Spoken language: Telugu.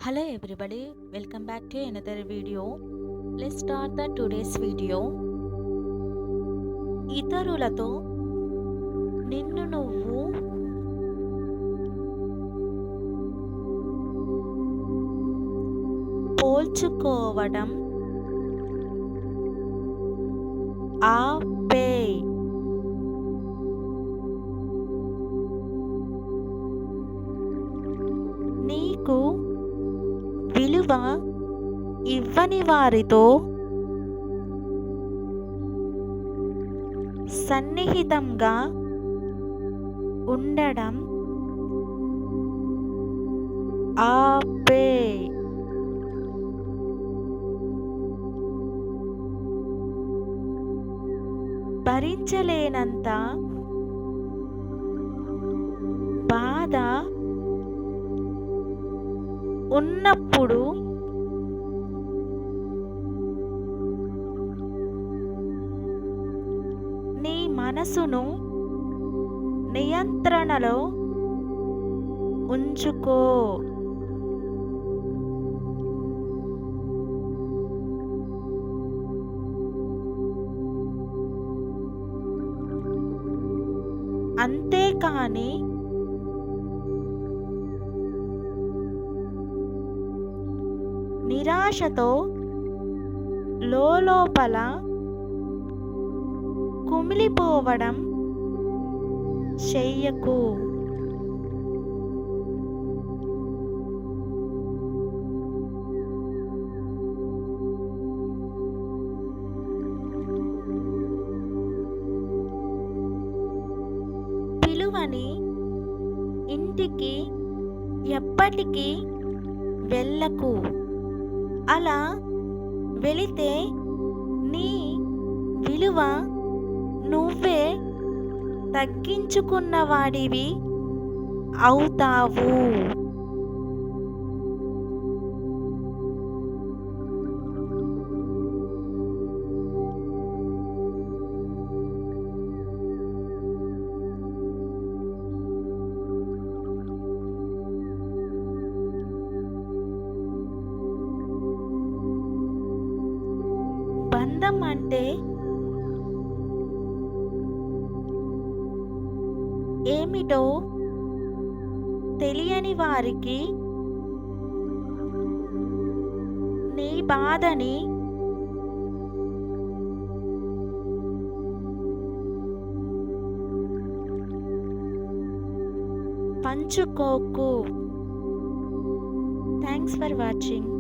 Hello everybody, welcome back to another video. Let's start the today's video. ఇతరులతో నిన్ను నువ్వు పోల్చుకోవడం ఆపేయ్. నీకు విలువ ఇవ్వని వారితో సన్నిహితంగా ఉండడం ఆపేయ్. భరించలేనంత బాధ ఉన్నప్పుడు నీ మనసును నియంత్రణలో ఉంచుకో. అంతేకాని నిరాశతో లోపల కుమిలిపోవడం చెయ్యకు. పిలువని ఇంటికి ఎప్పటికీ వెళ్ళకు. అలా వెళితే నీ విలువ నువ్వే తగ్గించుకున్నవాడివి అవుతావు. బంధం అంటే ఏమిటో తెలియని వారికి నీ బాధని పంచుకోకు. Thanks for watching.